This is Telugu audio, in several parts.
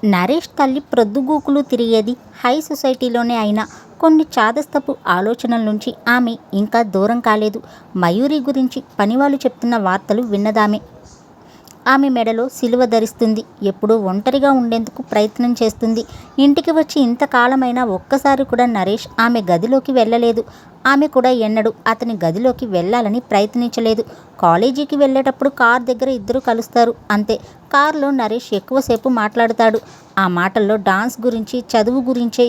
నరేష్ తల్లి ప్రొద్దుగూకులు తిరిగేది హై సొసైటీలోనే అయినా కొన్ని చాదస్తపు ఆలోచనల నుంచి ఆమె ఇంకా దూరం కాలేదు. మయూరి గురించి పనివాళ్ళు చెప్తున్న వార్తలు విన్నదామె. ఆమె మెడలో సిలువ ధరిస్తుంది. ఎప్పుడూ ఒంటరిగా ఉండేందుకు ప్రయత్నం చేస్తుంది. ఇంటికి వచ్చి ఇంతకాలమైనా ఒక్కసారి కూడా నరేష్ ఆమె గదిలోకి వెళ్ళలేదు. ఆమె కూడా ఎన్నడూ అతని గదిలోకి వెళ్ళాలని ప్రయత్నించలేదు. కాలేజీకి వెళ్ళేటప్పుడు కార్ దగ్గర ఇద్దరు కలుస్తారు, అంతే. కారులో నరేష్ ఎక్కువసేపు మాట్లాడుతాడు. ఆ మాటల్లో డాన్స్ గురించి, చదువు గురించే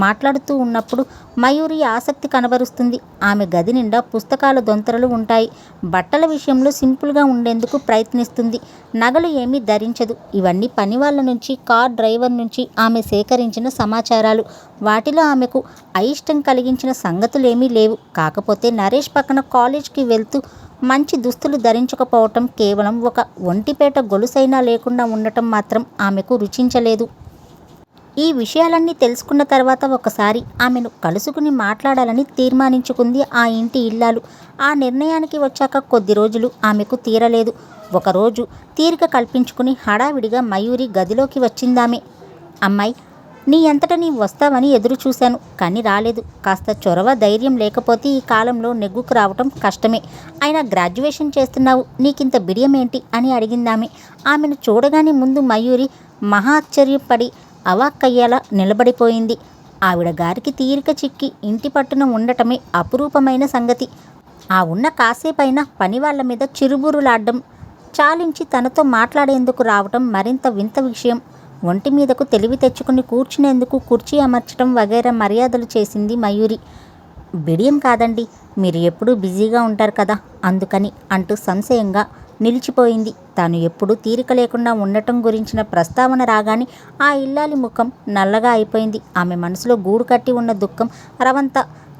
మాట్లాడుతూ ఉన్నప్పుడు మయూరి ఆసక్తి కనబరుస్తుంది. ఆమె గది నిండా పుస్తకాల దొంతరలు ఉంటాయి. బట్టల విషయంలో సింపుల్గా ఉండేందుకు ప్రయత్నిస్తుంది. నగలు ఏమీ ధరించదు. ఇవన్నీ పనివాళ్ళ నుంచి, కార్ డ్రైవర్ నుంచి ఆమె సేకరించిన సమాచారాలు. వాటిలో ఆమెకు అయిష్టం కలిగించిన సంగతులేమీ లేవు. కాకపోతే నరేష్ పక్కన కాలేజ్కి వెళ్తూ మంచి దుస్తులు ధరించకపోవటం, కేవలం ఒక ఒంటిపేట గొలుసైనా లేకుండా ఉండటం మాత్రం ఆమెకు రుచించలేదు. ఈ విషయాలన్నీ తెలుసుకున్న తర్వాత ఒకసారి ఆమెను కలుసుకుని మాట్లాడాలని తీర్మానించుకుంది ఆ ఇంటి ఇల్లాలు. ఆ నిర్ణయానికి వచ్చాక కొద్ది రోజులు ఆమెకు తీరలేదు. ఒకరోజు తీరిక కల్పించుకుని హడావిడిగా మయూరి గదిలోకి వచ్చిందామె. అమ్మాయి, నీ అంతట నీ వస్తావని ఎదురు చూశాను, కానీ రాలేదు. కాస్త చొరవ, ధైర్యం లేకపోతే ఈ కాలంలో నెగ్గుకు రావటం కష్టమే. అయినా గ్రాడ్యుయేషన్ చేస్తున్నావు, నీకింత బిడియమేంటి అని అడిగిందామె. ఆమెను చూడగానే ముందు మయూరి మహాశ్చర్యపడి అవాక్కయ్యేలా నిలబడిపోయింది. ఆవిడ గారికి తీరిక చిక్కి ఇంటి పట్టున ఉండటమే అపురూపమైన సంగతి. ఆ ఉన్న కాసేపైనా పనివాళ్ల మీద చిరుబురులాడ్డం చాలించి తనతో మాట్లాడేందుకు రావటం మరింత వింత విషయం. ఒంటి మీదకు తెలివి తెచ్చుకుని కూర్చునేందుకు కుర్చీ అమర్చడం వగైరా మర్యాదలు చేసింది మయూరి. బిడియం కాదండి, మీరు ఎప్పుడూ బిజీగా ఉంటారు కదా, అందుకని అంటూ సంశయంగా నిలిచిపోయింది. తాను ఎప్పుడూ తీరిక లేకుండా ఉండటం గురించిన ప్రస్తావన రాగానే ఆ ఇల్లాలి ముఖం నల్లగా అయిపోయింది. ఆమె మనసులో గూడు కట్టి ఉన్న దుఃఖం రవంత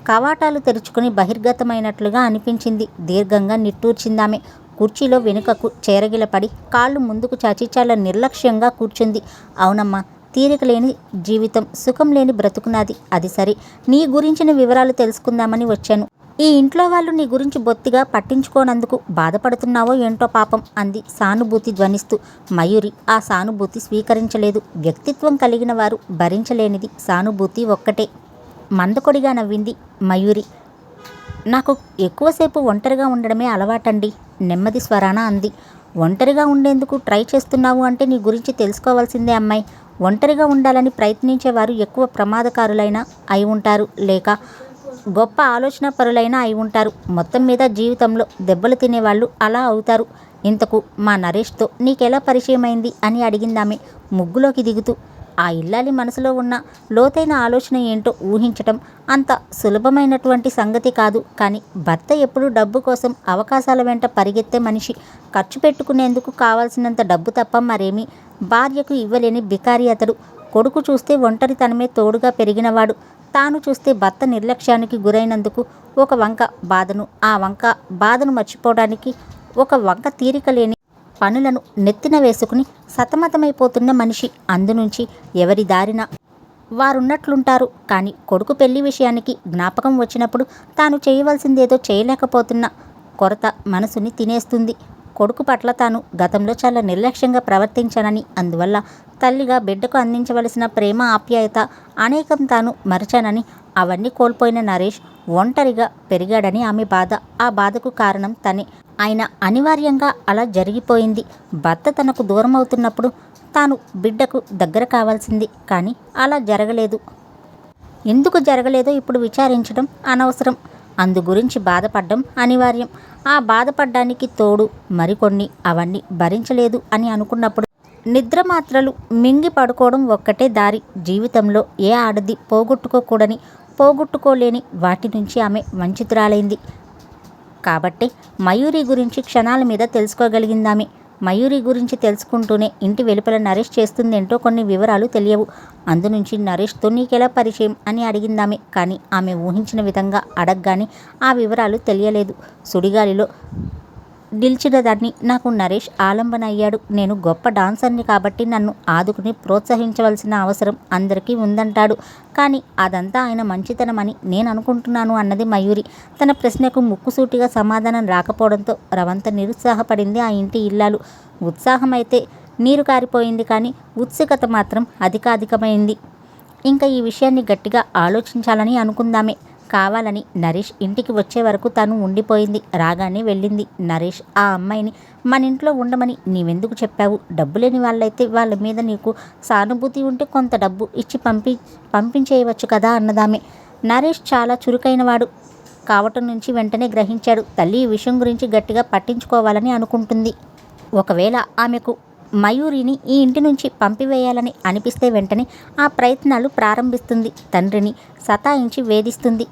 కవాటాలు తెరుచుకుని బహిర్గతమైనట్లుగా అనిపించింది. దీర్ఘంగా నిట్టూర్చిందామె. కుర్చీలో వెనుకకు చేరగిలపడి కాళ్ళు ముందుకు చాచి చాలా నిర్లక్ష్యంగా కూర్చుంది. అవునమ్మా, తీరిక లేని జీవితం, సుఖం లేని బ్రతుకునాది. అది సరే, నీ గురించిన వివరాలు తెలుసుకుందామని వచ్చాను. ఈ ఇంట్లో వాళ్ళు నీ గురించి బొత్తిగా పట్టించుకోనందుకు బాధపడుతున్నావో ఏంటో పాపం, అంది సానుభూతి ధ్వనిస్తూ. మయూరి ఆ సానుభూతి స్వీకరించలేదు. వ్యక్తిత్వం కలిగిన వారు భరించలేనిది సానుభూతి ఒక్కటే. మందకొడిగా నవ్వింది మయూరి. నాకు ఎక్కువసేపు ఒంటరిగా ఉండడమే అలవాటండి, నెమ్మది స్వరాన అంది. ఒంటరిగా ఉండేందుకు ట్రై చేస్తున్నావు అంటే నీ గురించి తెలుసుకోవాల్సిందే అమ్మాయి. ఒంటరిగా ఉండాలని ప్రయత్నించేవారు ఎక్కువ ప్రమాదకారులైనా అయి ఉంటారు, లేక గొప్ప ఆలోచన పరులైనా అయి ఉంటారు. మొత్తం మీద జీవితంలో దెబ్బలు తినేవాళ్ళు అలా అవుతారు. ఇంతకు మా నరేష్తో నీకెలా పరిచయమైంది అని అడిగిందామె ముగ్గులోకి దిగుతూ. ఆ ఇల్లాలి మనసులో ఉన్న లోతైన ఆలోచన ఏంటో ఊహించటం అంత సులభమైనటువంటి సంగతి కాదు. కానీ భర్త ఎప్పుడూ డబ్బు కోసం అవకాశాల వెంట పరిగెత్తే మనిషి. ఖర్చు పెట్టుకునేందుకు కావాల్సినంత డబ్బు తప్ప మరేమీ భార్యకు ఇవ్వలేని బికారి అతడు. కొడుకు చూస్తే ఒంటరితనమే తోడుగా పెరిగినవాడు. తాను చూస్తే భర్త నిర్లక్ష్యానికి గురైనందుకు ఒక వంక బాధను, ఆ వంక బాధను మర్చిపోవడానికి ఒక వంక తీరిక లేని పనులను నెత్తిన వేసుకుని సతమతమైపోతున్న మనిషి. అందునుంచి ఎవరి దారిన వారున్నట్లుంటారు. కానీ కొడుకు పెళ్లి విషయానికి జ్ఞాపకం వచ్చినప్పుడు తాను చేయవలసిందేదో చేయలేకపోతున్న కొరత మనసుని తినేస్తుంది. కొడుకు పట్ల తాను గతంలో చాలా నిర్లక్ష్యంగా ప్రవర్తించానని, అందువల్ల తల్లిగా బిడ్డకు అందించవలసిన ప్రేమ, ఆప్యాయత అనేకం తాను మరచానని, అవన్నీ కోల్పోయిన నరేష్ ఒంటరిగా పెరిగాడని ఆమె బాధ. ఆ బాధకు కారణం తనే. ఆయన అనివార్యంగా అలా జరిగిపోయింది. భర్త తనకు దూరం అవుతున్నప్పుడు తాను బిడ్డకు దగ్గర కావాల్సింది. కానీ అలా జరగలేదు. ఎందుకు జరగలేదో ఇప్పుడు విచారించడం అనవసరం. అందు గురించి బాధపడడం అనివార్యం. ఆ బాధపడ్డానికి తోడు మరికొన్ని అవన్నీ భరించలేదు అని అనుకున్నప్పుడు నిద్ర మాత్రలు మింగి పడుకోవడం ఒక్కటే దారి. జీవితంలో ఏ ఆడది పోగొట్టుకోలేని వాటి నుంచి ఆమె వంచితురాలైంది. కాబట్టే మయూరి గురించి క్షణాల మీద తెలుసుకోగలిగిందామె. మయూరి గురించి తెలుసుకుంటూనే ఇంటి వెలుపల నరేష్ చేస్తుందేంటో కొన్ని వివరాలు తెలియవు. అందునుంచి నరేష్తో నీకెలా పరిచయం అని అడిగిందామె. కానీ ఆమె ఊహించిన విధంగా అడగగానే ఆ వివరాలు తెలియలేదు. సుడిగాలిలో నిలిచిన దాన్ని, నాకు నరేష్ ఆలంబన అయ్యాడు. నేను గొప్ప డాన్సర్ని కాబట్టి నన్ను ఆదుకుని ప్రోత్సహించవలసిన అవసరం అందరికీ ఉందంటాడు. కానీ అదంతా ఆయన మంచితనమని నేను అనుకుంటున్నాను అన్నది మయూరి. తన ప్రశ్నకు ముక్కుసూటిగా సమాధానం రాకపోవడంతో రవంత నిరుత్సాహపడింది ఆ ఇంటి ఇల్లాలు. ఉత్సాహమైతే నీరు కారిపోయింది, కానీ ఉత్సుకత మాత్రం అధికాధికమైంది. ఇంకా ఈ విషయాన్ని గట్టిగా ఆలోచించాలని అనుకుందామే. కావాలని నరేష్ ఇంటికి వచ్చే వరకు తను ఉండిపోయింది. రాగానే వెళ్ళింది. నరేష్ ఆ అమ్మాయిని మన ఇంట్లో ఉండమని నీవెందుకు చెప్పావు? డబ్బు లేని వాళ్ళైతే వాళ్ళ మీద నీకు సానుభూతి ఉంటే కొంత డబ్బు ఇచ్చి పంపించేయవచ్చు కదా అన్నదామె. నరేష్ చాలా చురుకైనవాడు కావటం నుంచి వెంటనే గ్రహించాడు. తల్లి ఈ విషయం గురించి గట్టిగా పట్టించుకోవాలని అనుకుంటుంది. ఒకవేళ ఆమెకు మయూరిని ఈ ఇంటి నుంచి పంపివేయాలని అనిపిస్తే వెంటనే ఆ ప్రయత్నాలు ప్రారంభిస్తుంది. తండ్రిని సతాయించి వేధిస్తుంది.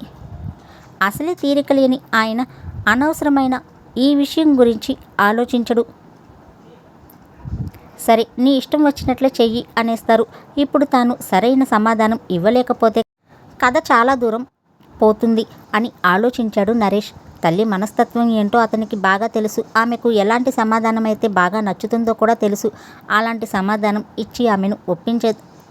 అసలే తీరిక లేని ఆయన అనవసరమైన ఈ విషయం గురించి ఆలోచించడు. సరే, నీ ఇష్టం వచ్చినట్లే చెయ్యి అనేస్తారు. ఇప్పుడు తాను సరైన సమాధానం ఇవ్వలేకపోతే కథ చాలా దూరం పోతుంది అని ఆలోచించాడు నరేష్. తల్లి మనస్తత్వం ఏంటో అతనికి బాగా తెలుసు. ఆమెకు ఎలాంటి సమాధానం అయితే బాగా నచ్చుతుందో కూడా తెలుసు. అలాంటి సమాధానం ఇచ్చి ఆమెను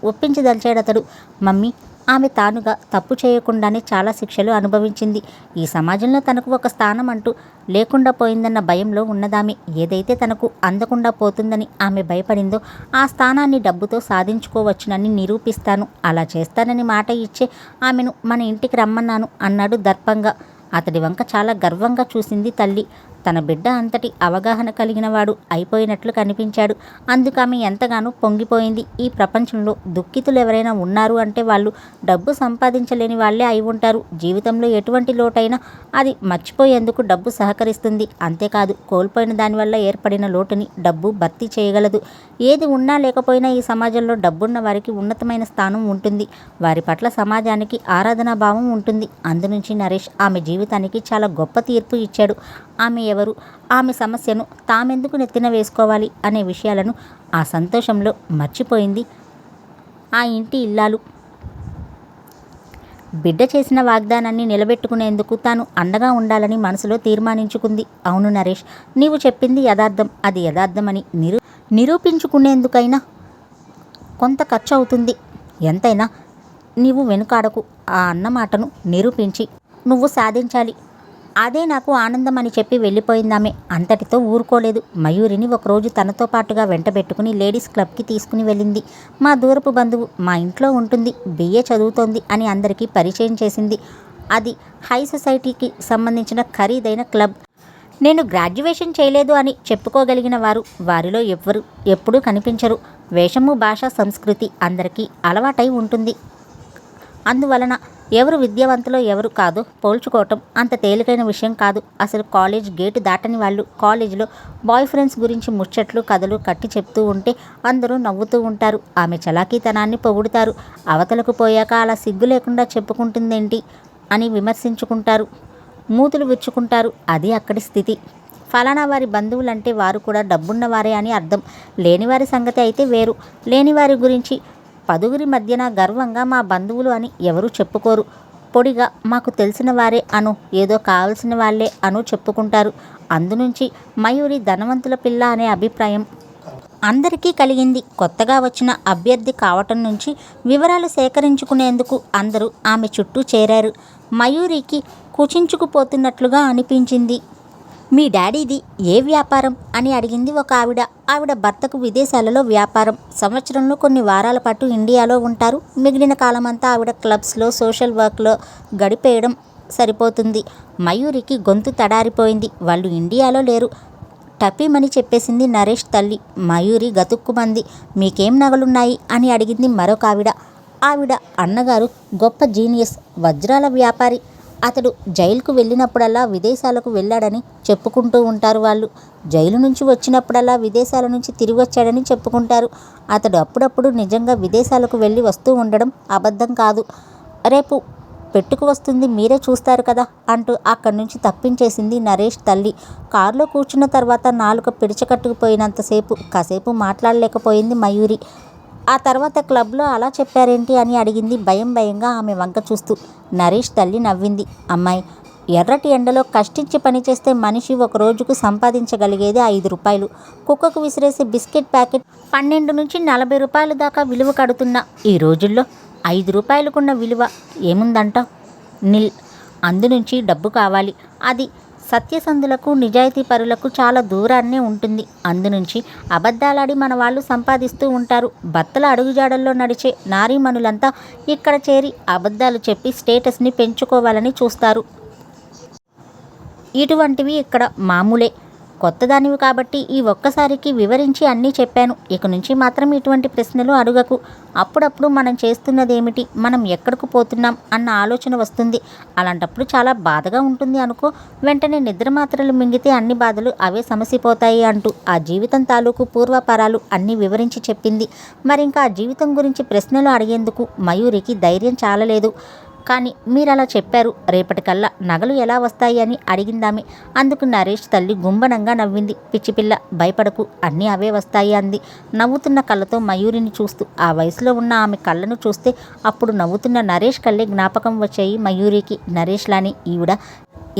ఒప్పించదలిచాడతడు. మమ్మీ, ఆమె తానుగా తప్పు చేయకుండానే చాలా శిక్షలు అనుభవించింది. ఈ సమాజంలో తనకు ఒక స్థానం అంటూ లేకుండా పోయిందన్న భయంలో ఉన్నదామె. ఏదైతే తనకు అందకుండా పోతుందని ఆమె భయపడిందో ఆ స్థానాన్ని డబ్బుతో సాధించుకోవచ్చునని నిరూపిస్తాను. అలా చేస్తానని మాట ఇచ్చే ఆమెను మన ఇంటికి రమ్మన్నాను అన్నాడు దర్పంగా. అతడి వంక చాలా గర్వంగా చూసింది తల్లి. తన బిడ్డ అంతటి అవగాహన కలిగినవాడు అయిపోయినట్లు కనిపించాడు. అందుకు ఆమె ఎంతగానో పొంగిపోయింది. ఈ ప్రపంచంలో దుఃఖితులు ఎవరైనా ఉన్నారు అంటే వాళ్ళు డబ్బు సంపాదించలేని వాళ్ళే అయి ఉంటారు. జీవితంలో ఎటువంటి లోటైనా అది మర్చిపోయేందుకు డబ్బు సహకరిస్తుంది. అంతేకాదు, కోల్పోయిన దానివల్ల ఏర్పడిన లోటుని డబ్బు భర్తీ చేయగలదు. ఏది ఉన్నా లేకపోయినా ఈ సమాజంలో డబ్బున్న వారికి ఉన్నతమైన స్థానం ఉంటుంది. వారి పట్ల సమాజానికి ఆరాధనా భావం ఉంటుంది. అందునుంచి నరేష్ ఆమె జీవితానికి చాలా గొప్ప తీర్పు ఇచ్చాడు. ఆమె ఎవరు, ఆమె సమస్యను తామెందుకు నెత్తిన వేసుకోవాలి అనే విషయాలను ఆ సంతోషంలో మర్చిపోయింది ఆ ఇంటి ఇల్లాలు. బిడ్డ చేసిన వాగ్దానాన్ని నిలబెట్టుకునేందుకు తాను అండగా ఉండాలని మనసులో తీర్మానించుకుంది. అవును నరేష్, నీవు చెప్పింది యథార్థం. అది యథార్థమని నిరూపించుకునేందుకైనా కొంత ఖర్చు అవుతుంది. ఎంతైనా నీవు వెనుకాడకు. ఆ అన్నమాటను నిరూపించి నువ్వు సాధించాలి. అదే నాకు ఆనందం అని చెప్పి వెళ్ళిపోయిందామె. అంతటితో ఊరుకోలేదు. మయూరిని ఒకరోజు తనతో పాటుగా వెంటబెట్టుకుని లేడీస్ క్లబ్కి తీసుకుని వెళ్ళింది. మా దూరపు బంధువు మా ఇంట్లో ఉంటుంది, బిఏ చదువుతోంది అని అందరికీ పరిచయం చేసింది. అది హై సొసైటీకి సంబంధించిన ఖరీదైన క్లబ్. నేను గ్రాడ్యుయేషన్ చేయలేదు అని చెప్పుకోగలిగిన వారు వారిలో ఎప్పుడూ కనిపించరు. వేషము, భాష, సంస్కృతి అందరికీ అలవాటై ఉంటుంది. అందువలన ఎవరు విద్యావంతులో ఎవరు కాదో పోల్చుకోవటం అంత తేలికైన విషయం కాదు. అసలు కాలేజ్ గేటు దాటని వాళ్ళు కాలేజీలో బాయ్ ఫ్రెండ్స్ గురించి ముచ్చట్లు, కథలు కట్టి చెప్తూ ఉంటే అందరూ నవ్వుతూ ఉంటారు. ఆమె చలాకీతనాన్ని పొగుడుతారు. అవతలకు పోయాక అలా సిగ్గు లేకుండా చెప్పుకుంటుందేంటి అని విమర్శించుకుంటారు, మూతులు విచ్చుకుంటారు. అది అక్కడి స్థితి. ఫలానా వారి బంధువులంటే వారు కూడా డబ్బున్నవారే అని అర్థం. లేనివారి సంగతి అయితే వేరు. లేనివారి గురించి పదుగురి మధ్యన గర్వంగా మా బంధువులు అని ఎవరూ చెప్పుకోరు. పొడిగా మాకు తెలిసిన వారే అను, ఏదో కావలసిన వాళ్ళే అను చెప్పుకుంటారు. అందునుంచి మయూరి ధనవంతుల పిల్ల అనే అభిప్రాయం అందరికీ కలిగింది. కొత్తగా వచ్చిన అభ్యర్థి కావటం నుంచి వివరాలు సేకరించుకునేందుకు అందరూ ఆమె చుట్టూ చేరారు. మయూరికి కుచించుకుపోతున్నట్లుగా అనిపించింది. మీ డాడీది ఏ వ్యాపారం అని అడిగింది ఒక ఆవిడ. ఆవిడ భర్తకు విదేశాలలో వ్యాపారం. సంవత్సరంలో కొన్ని వారాల పాటు ఇండియాలో ఉంటారు. మిగిలిన కాలమంతా ఆవిడ క్లబ్స్లో సోషల్ వర్క్లో గడిపేయడం సరిపోతుంది. మయూరికి గొంతు తడారిపోయింది. వాళ్ళు ఇండియాలో లేరు, టపీమని చెప్పేసింది నరేష్ తల్లి. మయూరి గతుక్కుమంది. మీకేం నగలున్నాయి అని అడిగింది మరొక ఆవిడ. ఆవిడ అన్నగారు గొప్ప జీనియస్, వజ్రాల వ్యాపారి. అతడు జైలుకు వెళ్ళినప్పుడల్లా విదేశాలకు వెళ్ళాడని చెప్పుకుంటూ ఉంటారు వాళ్ళు. జైలు నుంచి వచ్చినప్పుడల్లా విదేశాల నుంచి తిరిగి వచ్చాడని చెప్పుకుంటారు. అతడు అప్పుడప్పుడు నిజంగా విదేశాలకు వెళ్ళి వస్తూ ఉండడం అబద్ధం కాదు. రేపు పెట్టుకు వస్తుంది, మీరే చూస్తారు కదా అంటూ అక్కడి నుంచి తప్పించేసింది నరేష్ తల్లి. కారులో కూర్చున్న తర్వాత నాలుక పిడిచకట్టుకుపోయినంతసేపు కాసేపు మాట్లాడలేకపోయింది మయూరి. ఆ తర్వాత క్లబ్లో అలా చెప్పారేంటి అని అడిగింది భయంగా ఆమె వంక చూస్తూ. నరేష్ తల్లి నవ్వింది. అమ్మాయి, ఎర్రటి ఎండలో కష్టించి పనిచేస్తే మనిషి ఒక రోజుకు సంపాదించగలిగేది 5 రూపాయలు. కుక్కకు విసిరేసే బిస్కెట్ ప్యాకెట్ 12 నుంచి 40 రూపాయల దాకా విలువ కడుతున్న ఈ రోజుల్లో 5 రూపాయలకున్న విలువ ఏముందంట? నిల్. అందునుంచి డబ్బు కావాలి. అది సత్యసంధులకు నిజాయితీ పరులకు చాలా దూరాన్నే ఉంటుంది. అందునుంచి అబద్ధాలాడి మన వాళ్ళు సంపాదిస్తూ ఉంటారు. భర్తల అడుగుజాడల్లో నడిచే నారీమణులంతా ఇక్కడ చేరి అబద్ధాలు చెప్పి స్టేటస్ని పెంచుకోవాలని చూస్తారు. ఇటువంటివి ఇక్కడ మామూలే. కొత్తదానివి కాబట్టి ఈ ఒక్కసారికి వివరించి అన్నీ చెప్పాను. ఇక నుంచి మాత్రం ఇటువంటి ప్రశ్నలు అడుగకు. అప్పుడప్పుడు మనం చేస్తున్నదేమిటి, మనం ఎక్కడికి పోతున్నాం అన్న ఆలోచన వస్తుంది. అలాంటప్పుడు చాలా బాధగా ఉంటుంది అనుకో. వెంటనే నిద్ర మాత్రలు మింగితే అన్ని బాధలు అవే సమసిపోతాయి అంటూ ఆ జీవితం తాలూకు పూర్వపరాలు అన్నీ వివరించి చెప్పింది. మరింకా ఆ జీవితం గురించి ప్రశ్నలు అడిగేందుకు మయూరికి ధైర్యం చాలలేదు. కానీ మీరలా చెప్పారు, రేపటికల్లా నగలు ఎలా వస్తాయి అని అడిగిందామె. అందుకు నరేష్ తల్లి గుంబనంగా నవ్వింది. పిచ్చిపిల్ల, భయపడకు, అన్నీ అవే వస్తాయి అంది నవ్వుతున్న కళ్ళతో మయూరిని చూస్తూ. ఆ వయసులో ఉన్న ఆమె కళ్ళను చూస్తే అప్పుడు నవ్వుతున్న నరేష్ కళ్ళే జ్ఞాపకం వచ్చాయి మయూరికి. నరేష్లాని ఈవిడ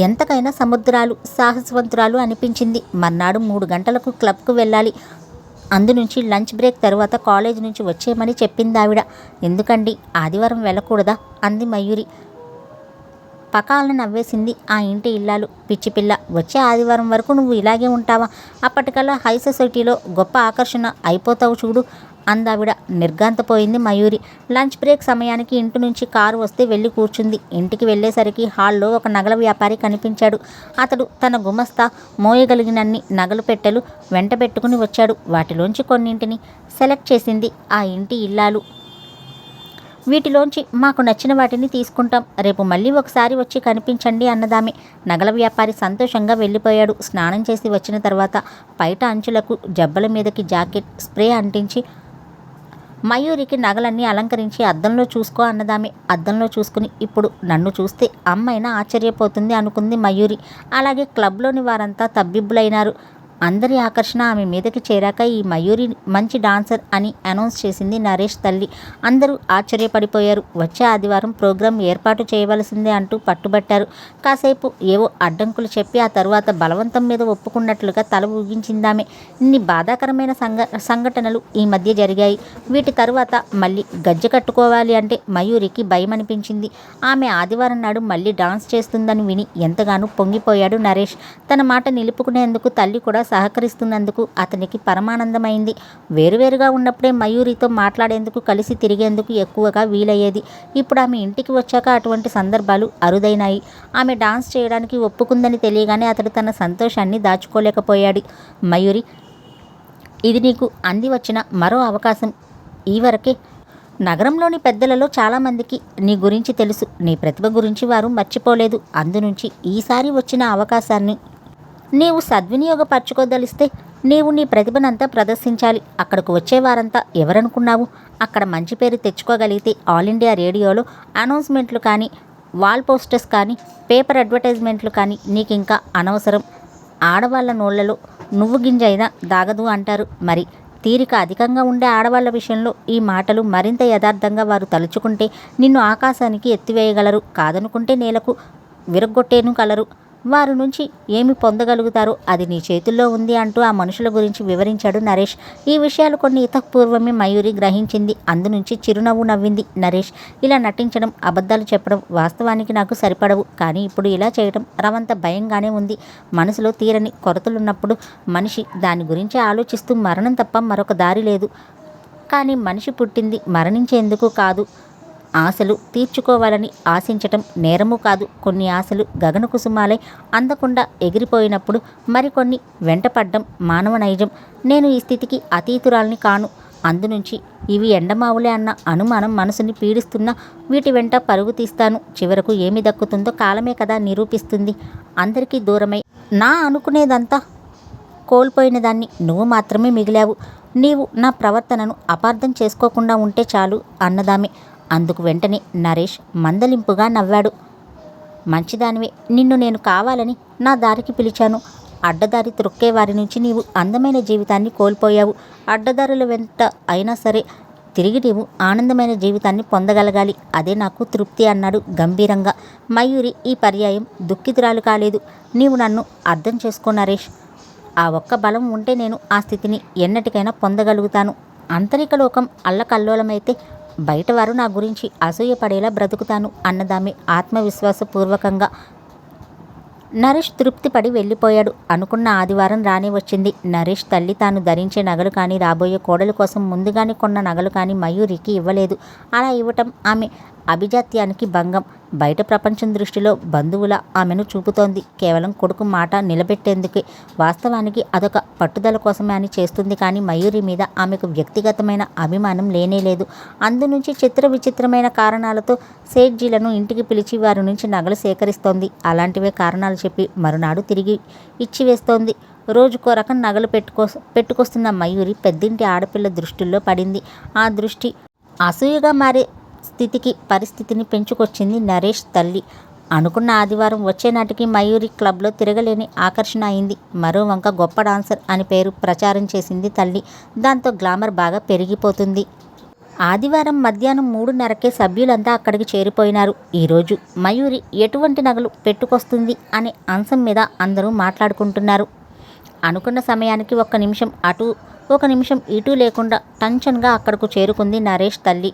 ఎంతకైనా సముద్రాలు, సాహసవంతురాలు అనిపించింది. మర్నాడు 3 గంటలకు క్లబ్కు వెళ్ళాలి. అందునుంచి లంచ్ బ్రేక్ తర్వాత కాలేజ్ నుంచి వచ్చేయమని చెప్పిందావిడ. ఎందుకండి, ఆదివారం వెళ్ళకూడదా అంది మయూరి. పకాలను నవ్వేసింది ఆ ఇంటి ఇల్లాలు. పిచ్చిపిల్ల, వచ్చే ఆదివారం వరకు నువ్వు ఇలాగే ఉంటావా? అప్పటికల్లా హై సొసైటీలో గొప్ప ఆకర్షణ అయిపోతావు చూడు అందావిడ. నిర్ఘాంతపోయింది మయూరి. లంచ్ బ్రేక్ సమయానికి ఇంటి నుంచి కారు వస్తే వెళ్ళి కూర్చుంది. ఇంటికి వెళ్ళేసరికి హాల్లో ఒక నగల వ్యాపారి కనిపించాడు. అతడు తన గుమస్తా మోయగలిగినన్ని నగలు పెట్టెలు వెంటబెట్టుకుని వచ్చాడు. వాటిలోంచి కొన్నింటిని సెలెక్ట్ చేసింది ఆ ఇంటి ఇల్లాలు. వీటిలోంచి మాకు నచ్చిన వాటిని తీసుకుంటాం. రేపు మళ్ళీ ఒకసారి వచ్చి కనిపించండి అన్నదామె. నగల వ్యాపారి సంతోషంగా వెళ్ళిపోయాడు. స్నానం చేసి వచ్చిన తర్వాత పైట అంచులకు జబ్బల మీదకి జాకెట్ స్ప్రే అంటించి మయూరికి నగలన్నీ అలంకరించి అద్దంలో చూసుకో అన్నదామె. అద్దంలో చూసుకుని ఇప్పుడు నన్ను చూస్తే అమ్మైనా ఆశ్చర్యపోతుంది అనుకుంది మయూరి. అలాగే క్లబ్లోని వారంతా తబ్బిబ్బులైనారు. అందరి ఆకర్షణ ఆమె మీదకి చేరాక ఈ మయూరి మంచి డాన్సర్ అని అనౌన్స్ చేసింది నరేష్ తల్లి. అందరూ ఆశ్చర్యపడిపోయారు. వచ్చే ఆదివారం ప్రోగ్రాం ఏర్పాటు చేయవలసిందే అంటూ పట్టుబట్టారు. కాసేపు ఏవో అడ్డంకులు చెప్పి ఆ తరువాత బలవంతం మీద ఒప్పుకున్నట్లుగా తల ఊగించిందామె. ఇన్ని బాధాకరమైన సంఘటనలు ఈ మధ్య జరిగాయి. వీటి తరువాత మళ్ళీ గజ్జె కట్టుకోవాలి అంటే మయూరికి భయం అనిపించింది. ఆమె ఆదివారం నాడు మళ్ళీ డాన్స్ చేస్తుందని విని ఎంతగానో పొంగిపోయాడు నరేష్. తన మాట నిలుపుకునేందుకు తల్లి కూడా సహకరిస్తున్నందుకు అతనికి పరమానందమైంది. వేరువేరుగా ఉన్నప్పుడే మయూరితో మాట్లాడేందుకు, కలిసి తిరిగేందుకు ఎక్కువగా వీలయ్యేది. ఇప్పుడు ఆమె ఇంటికి వచ్చాక అటువంటి సందర్భాలు అరుదైనాయి. ఆమె డాన్స్ చేయడానికి ఒప్పుకుందని తెలియగానే అతడు తన సంతోషాన్ని దాచుకోలేకపోయాడు. మయూరి, ఇది నీకు అంది వచ్చిన మరో అవకాశం. ఈ వరకే నగరంలోని పెద్దలలో చాలామందికి నీ గురించి తెలుసు. నీ ప్రతిభ గురించి వారు మర్చిపోలేదు. అందునుంచి ఈసారి వచ్చిన అవకాశాన్ని నీవు సద్వినియోగపరచుకోదలిస్తే నీవు నీ ప్రతిభనంతా ప్రదర్శించాలి. అక్కడకు వచ్చేవారంతా ఎవరనుకున్నావు? అక్కడ మంచి పేరు తెచ్చుకోగలిగితే ఆల్ ఇండియా రేడియోలో అనౌన్స్మెంట్లు కానీ, వాల్ పోస్టర్స్ కానీ, పేపర్ అడ్వర్టైజ్మెంట్లు కానీ నీకింకా అనవసరం. ఆడవాళ్ళ నోళ్లలో నువ్వు గింజైనా దాగదు అంటారు. మరి తీరిక అధికంగా ఉండే ఆడవాళ్ల విషయంలో ఈ మాటలు మరింత యథార్థంగా వారు తలుచుకుంటే నిన్ను ఆకాశానికి ఎత్తివేయగలరు. కాదనుకుంటే నేలకు విరగ్గొట్టేను కలరు. వారి నుంచి ఏమి పొందగలుగుతారో అది నీ చేతుల్లో ఉంది అంటూ ఆ మనుషుల గురించి వివరించాడు నరేష్. ఈ విషయాలు కొన్ని ఇతపూర్వమే మయూరి గ్రహించింది. అందునుంచి చిరునవ్వు నవ్వింది. నరేష్, ఇలా నటించడం, అబద్ధాలు చెప్పడం వాస్తవానికి నాకు సరిపడవు. కానీ ఇప్పుడు ఇలా చేయడం రవంత భయంగానే ఉంది. మనసులో తీరని కొరతలున్నప్పుడు మనిషి దాని గురించి ఆలోచిస్తూ మరణం తప్ప మరొక దారి లేదు. కానీ మనిషి పుట్టింది మరణించేందుకు కాదు, ఆశలు తీర్చుకోవాలని ఆశించటం నేరము కాదు. కొన్ని ఆశలు గగన కుసుమాలై అందకుండా ఎగిరిపోయినప్పుడు మరికొన్ని వెంటపడ్డం మానవ నైజం. నేను ఈ స్థితికి అతీతురాల్ని కాను. అందునుంచి ఇవి ఎండమావులే అన్న అనుమానం మనసుని పీడిస్తున్నా వీటి వెంట పరుగు తీస్తాను. చివరకు ఏమి దక్కుతుందో కాలమే కదా నిరూపిస్తుంది. అందరికీ దూరమై నా అనుకునేదంతా కోల్పోయిన దాన్ని నువ్వు మాత్రమే మిగిలావు. నీవు నా ప్రవర్తనను అపార్థం చేసుకోకుండా ఉంటే చాలు అన్నదామె. అందుకు వెంటనే నరేష్ మందలింపుగా నవ్వాడు. మంచిదానివే. నిన్ను నేను కావాలని నా దారికి పిలిచాను. అడ్డదారి త్రొక్కే వారి నుంచి నీవు అందమైన జీవితాన్ని కోల్పోయావు. అడ్డదారుల వెంట అయినా సరే తిరిగి నీవు ఆనందమైన జీవితాన్ని పొందగలగాలి. అదే నాకు తృప్తి అన్నాడు గంభీరంగా. మయూరి ఈ పర్యాయం దుఃఖితురాలు కాలేదు. నీవు నన్ను అర్థం చేసుకో నరేష్. ఆ ఒక్క బలం ఉంటే నేను ఆ స్థితిని ఎన్నటికైనా పొందగలుగుతాను. అంతరికలోకం అల్లకల్లోలమైతే బయటవారు నా గురించి అసూయపడేలా బ్రతుకుతాను అన్నదామె ఆత్మవిశ్వాసపూర్వకంగా. నరేష్ తృప్తిపడి వెళ్ళిపోయాడు. అనుకున్న ఆదివారం రానే వచ్చింది. నరేష్ తల్లి తాను ధరించే నగలు కానీ, రాబోయే కోడలు కోసం ముందుగానే కొన్న నగలు కానీ మయూరికి ఇవ్వలేదు. అలా ఇవ్వటం ఆమె అభిజాత్యానికి భంగం. బయట ప్రపంచం దృష్టిలో బంధువుల ఆమెను చూపుతోంది. కేవలం కొడుకు మాట నిలబెట్టేందుకే. వాస్తవానికి అదొక పట్టుదల కోసమే అని చేస్తుంది. కానీ మయూరి మీద ఆమెకు వ్యక్తిగతమైన అభిమానం లేనేలేదు. అందునుంచి చిత్ర విచిత్రమైన కారణాలతో సేట్జీలను ఇంటికి పిలిచి వారి నుంచి నగలు సేకరిస్తోంది. అలాంటివే కారణాలు చెప్పి మరునాడు తిరిగి ఇచ్చివేస్తోంది. రోజుకో రకం నగలు పెట్టుకొస్తున్న మయూరి పెద్దింటి ఆడపిల్ల దృష్టిల్లో పడింది. ఆ దృష్టి అసూయగా మారే పరిస్థితిని పెంచుకొచ్చింది నరేష్ తల్లి. అనుకున్న ఆదివారం వచ్చే నాటికి మయూరి క్లబ్లో తిరగలేని ఆకర్షణ అయింది. మరో వంక గొప్ప డాన్సర్ అని పేరు ప్రచారం చేసింది తల్లి. దాంతో గ్లామర్ బాగా పెరిగిపోతుంది. ఆదివారం మధ్యాహ్నం 3:30కే సభ్యులంతా అక్కడికి చేరిపోయినారు. ఈరోజు మయూరి ఎటువంటి నగలు పెట్టుకొస్తుంది అనే అంశం మీద అందరూ మాట్లాడుకుంటున్నారు. అనుకున్న సమయానికి 1 నిమిషం అటు 1 నిమిషం ఇటు లేకుండా టెన్షన్గా అక్కడకు చేరుకుంది నరేష్ తల్లి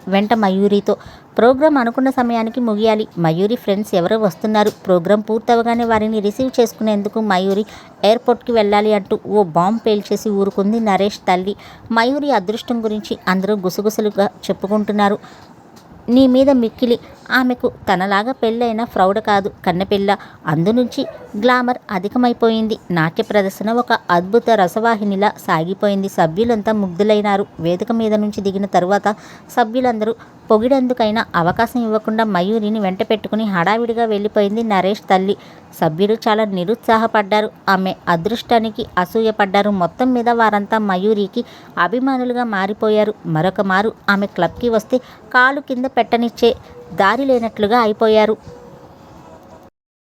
వెంట మయూరితో. ప్రోగ్రాం అనుకున్న సమయానికి ముగియాలి. మయూరి ఫ్రెండ్స్ ఎవరో వస్తున్నారు. ప్రోగ్రాం పూర్తవగానే వారిని రిసీవ్ చేసుకునేందుకు మయూరి ఎయిర్పోర్ట్కి వెళ్ళాలి అంటూ ఓ బాంబ్ పేల్చేసి ఊరుకుంది నరేష్ తల్లి. మయూరి అదృష్టం గురించి అందరూ గుసగుసలుగా చెప్పుకుంటున్నారు. నీ మీద మిక్కిలి. ఆమెకు తనలాగా పెళ్ళైన ప్రౌఢ కాదు, కన్నెపిల్ల. అందునుంచి గ్లామర్ అధికమైపోయింది. నాట్య ప్రదర్శన ఒక అద్భుత రసవాహినిలా సాగిపోయింది. సభ్యులంతా ముగ్ధులైనారు. వేదిక మీద నుంచి దిగిన తరువాత సభ్యులందరూ పొగిడేందుకైనా అవకాశం ఇవ్వకుండా మయూరిని వెంట పెట్టుకుని హడావిడిగా వెళ్ళిపోయింది నరేష్ తల్లి. సభ్యులు చాలా నిరుత్సాహపడ్డారు. ఆమె అదృష్టానికి అసూయపడ్డారు. మొత్తం మీద వారంతా మయూరికి అభిమానులుగా మారిపోయారు. మరొక మారు ఆమె క్లబ్కి వస్తే కాలు కింద పెట్టనిచ్చే దారి లేనట్లుగా అయిపోయారు.